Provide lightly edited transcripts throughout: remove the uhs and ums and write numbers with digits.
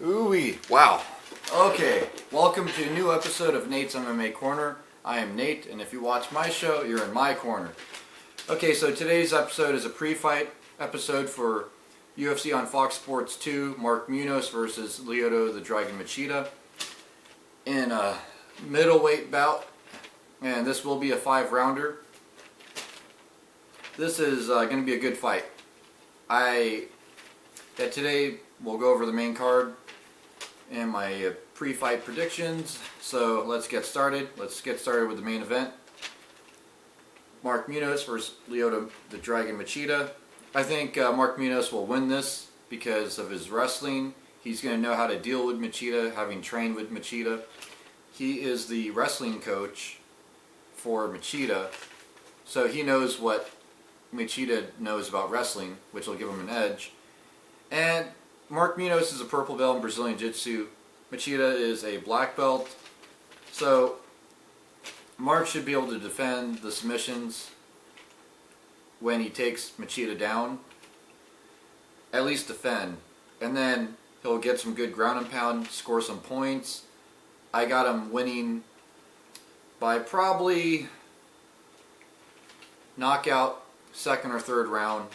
Ooh-wee. Wow. Okay, welcome to a new episode of Nate's MMA Corner. I am Nate, and if you watch my show, you're in my corner. Okay, so today's episode is a pre-fight episode for UFC on Fox Sports 2, Mark Munoz versus Lyoto the Dragon Machida in a middleweight bout, and this will be a 5-rounder. This is going to be a good fight. Today we'll go over the main card and my pre-fight predictions. So let's get started. Let's get started with the main event. Mark Munoz versus Lyoto the Dragon Machida. I think Mark Munoz will win this because of his wrestling. He's going to know how to deal with Machida, having trained with Machida. He is the wrestling coach for Machida, so he knows what Machida knows about wrestling, which will give him an edge. And Mark Munoz is a purple belt in Brazilian Jiu-Jitsu. Machida is a black belt. So Mark should be able to defend the submissions when he takes Machida down. At least defend. And then he'll get some good ground and pound, score some points. I got him winning by probably knockout, second or third round.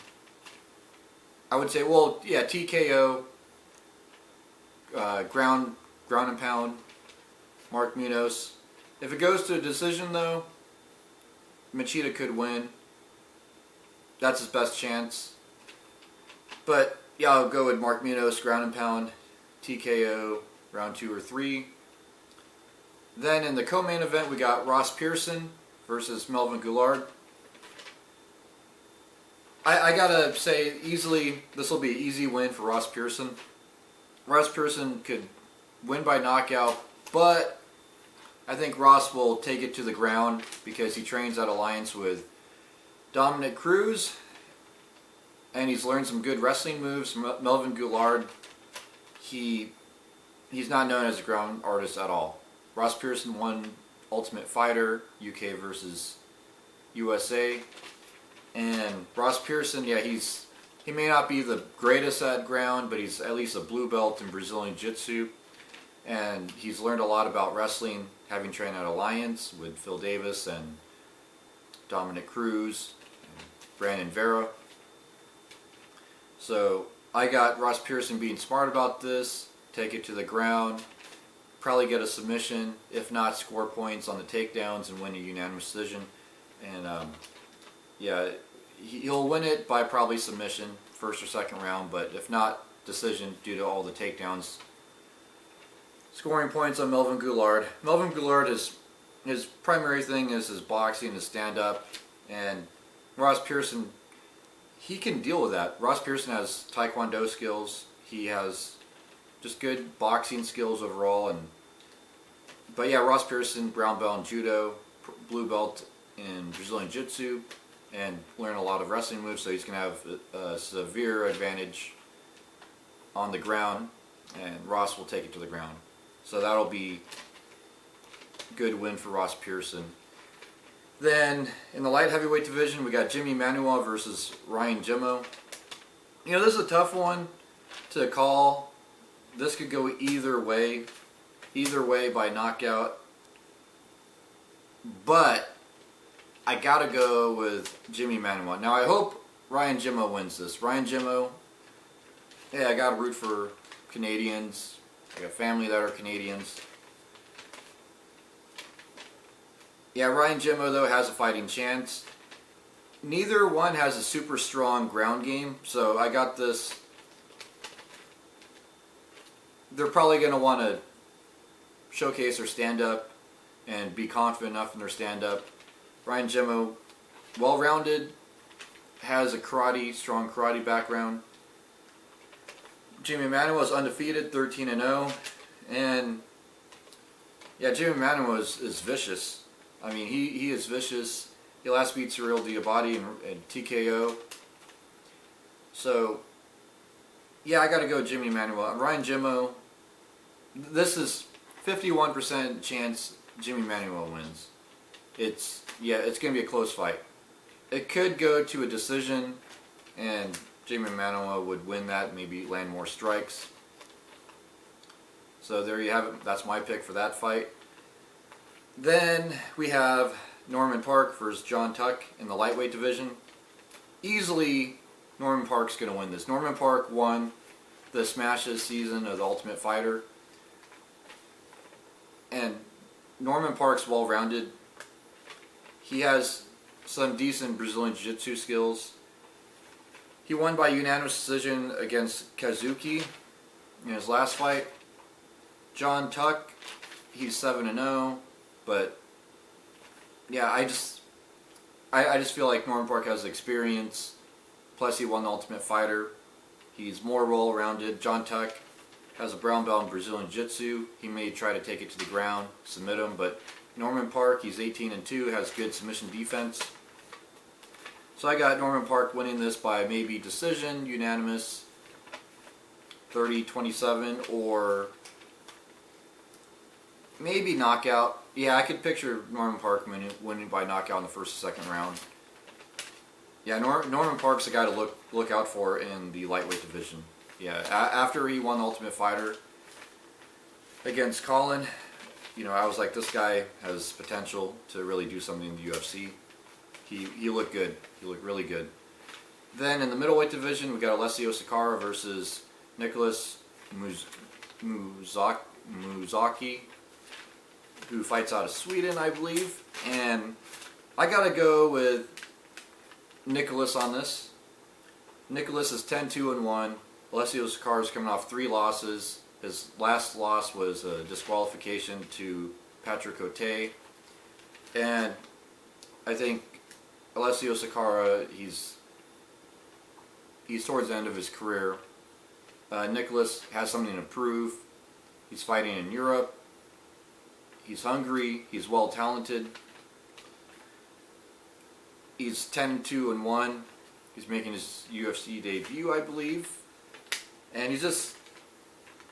I would say, well, yeah, TKO, ground and pound, Mark Munoz. If it goes to a decision, though, Machida could win. That's his best chance. But yeah, I'll go with Mark Munoz, ground and pound, TKO, round 2 or 3. Then in the co-main event, we got Ross Pearson versus Melvin Guillard. I gotta say, easily, this will be an easy win for Ross Pearson. Ross Pearson could win by knockout, but I think Ross will take it to the ground because he trains at Alliance with Dominic Cruz, and he's learned some good wrestling moves. Melvin Guillard, he's not known as a ground artist at all. Ross Pearson won Ultimate Fighter, UK versus USA. And Ross Pearson, yeah, he may not be the greatest at ground, but he's at least a blue belt in Brazilian Jiu-Jitsu. And he's learned a lot about wrestling, having trained at Alliance with Phil Davis and Dominic Cruz and Brandon Vera. So I got Ross Pearson being smart about this, take it to the ground, probably get a submission, if not score points on the takedowns and win a unanimous decision. And yeah, he'll win it by probably submission, first or second round, but if not, decision due to all the takedowns. Scoring points on Melvin Guillard. Melvin Guillard, his primary thing is his boxing, his stand-up, and Ross Pearson, he can deal with that. Ross Pearson has Taekwondo skills. He has just good boxing skills overall. But yeah, Ross Pearson, brown belt in Judo, blue belt in Brazilian Jiu-Jitsu, and learn a lot of wrestling moves, so he's going to have a severe advantage on the ground, and Ross will take it to the ground. So that'll be a good win for Ross Pearson. Then in the light heavyweight division, we got Jimi Manuwa versus Ryan Jimmo. You know, this is a tough one to call. This could go either way by knockout. But I gotta go with Jimi Manuwa. Now I hope Ryan Jimmo wins this. Ryan Jimmo, yeah, I gotta root for Canadians. I got family that are Canadians. Yeah, Ryan Jimmo though has a fighting chance. Neither one has a super strong ground game, so I got this. They're probably gonna want to showcase their stand-up and be confident enough in their stand-up. Ryan Jimmo, well-rounded, has a strong karate background. Jimi Manuwa is undefeated, 13-0, and yeah, Jimi Manuwa is vicious. I mean, he is vicious. He last beat Cyril Diabate in TKO. So yeah, I got to go Jimi Manuwa. Ryan Jimmo, this is 51% chance Jimi Manuwa wins. It's going to be a close fight. It could go to a decision, and Jimi Manuwa would win that, maybe land more strikes. So there you have it. That's my pick for that fight. Then we have Norman Parke versus John Tuck in the lightweight division. Easily, Norman Parke's going to win this. Norman Parke won the Smashes season of the Ultimate Fighter. And Norman Parke's well-rounded. He has some decent Brazilian Jiu-Jitsu skills. He won by unanimous decision against Kazuki in his last fight. John Tuck, he's 7-0, but yeah, I just feel like Norman Parke has experience. Plus, he won the Ultimate Fighter. He's more well-rounded. John Tuck has a brown belt in Brazilian Jiu-Jitsu. He may try to take it to the ground, submit him, but Norman Parke, he's 18-2, has good submission defense. So I got Norman Parke winning this by maybe decision, unanimous, 30-27, or maybe knockout. Yeah, I could picture Norman Parke winning by knockout in the first or second round. Yeah, Norman Parke's a guy to look out for in the lightweight division. Yeah, after he won the Ultimate Fighter against Colin, you know, I was like, this guy has potential to really do something in the UFC. He looked good. He looked really good. Then in the middleweight division, we got Allessio Sakara versus Nicholas Musoke, who fights out of Sweden, I believe. And I gotta go with Nicholas on this. Nicholas is 10-2-1. Allessio Sakara is coming off 3 losses. His last loss was a disqualification to Patrick Cote. And I think Allessio Sakara, he's towards the end of his career. Nicholas has something to prove. He's fighting in Europe. He's hungry. He's well talented. He's 10-2-1. He's making his UFC debut, I believe. And he's just,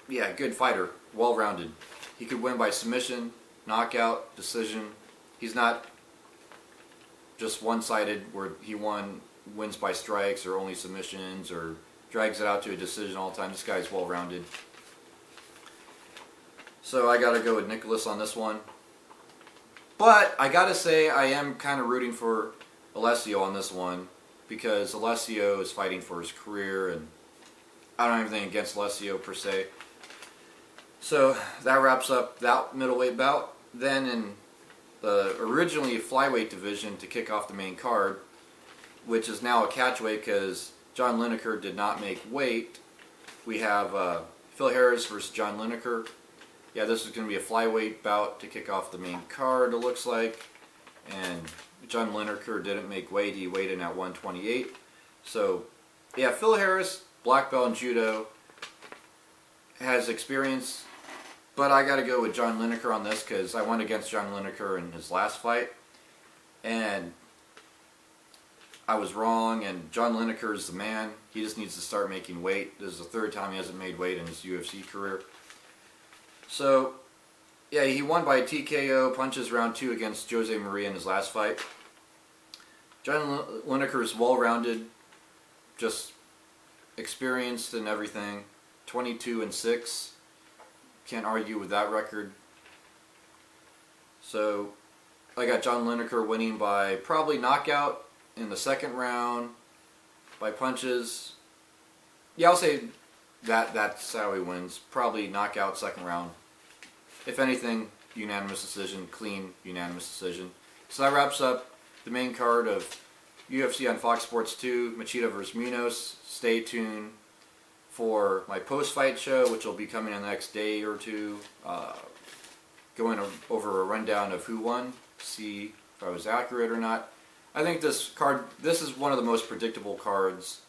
yeah, good fighter. Well-rounded. He could win by submission, knockout, decision. He's not just one-sided where he wins by strikes or only submissions or drags it out to a decision all the time. This guy's well-rounded. So I gotta go with Nicholas on this one. But I gotta say I am kind of rooting for Allessio on this one because Allessio is fighting for his career and I don't have anything against Allessio per se. So that wraps up that middleweight bout. Then in the originally flyweight division to kick off the main card, which is now a catchweight because John Lineker did not make weight, we have Phil Harris versus John Lineker. Yeah, this is going to be a flyweight bout to kick off the main card, it looks like. And John Lineker didn't make weight. He weighed in at 128. So, yeah, Phil Harris, black belt in judo, has experience. But I got to go with John Lineker on this because I went against John Lineker in his last fight. And I was wrong, and John Lineker is the man. He just needs to start making weight. This is the 3rd time he hasn't made weight in his UFC career. So, yeah, he won by TKO punches round 2 against Jose Maria in his last fight. John Lineker is well-rounded, just experienced in everything. 22-6. Can't argue with that record. So, I got John Lineker winning by probably knockout in the 2nd round, by punches. Yeah, I'll say that's how he wins. Probably knockout 2nd round. If anything, unanimous decision, clean unanimous decision. So that wraps up the main card of UFC on Fox Sports 2, Machida vs. Munoz. Stay tuned for my post-fight show, which will be coming in the next day or two. Going over a rundown of who won, see if I was accurate or not. I think this is one of the most predictable cards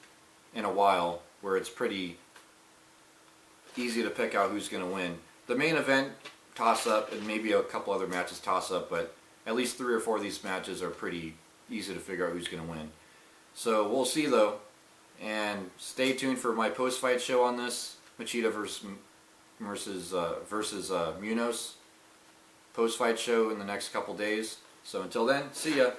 in a while, where it's pretty easy to pick out who's going to win. The main event, toss-up, and maybe a couple other matches toss-up, but at least 3 or 4 of these matches are pretty easy to figure out who's going to win. So we'll see though, and stay tuned for my post-fight show on this, Machida versus Munoz. Post-fight show in the next couple days. So until then, see ya.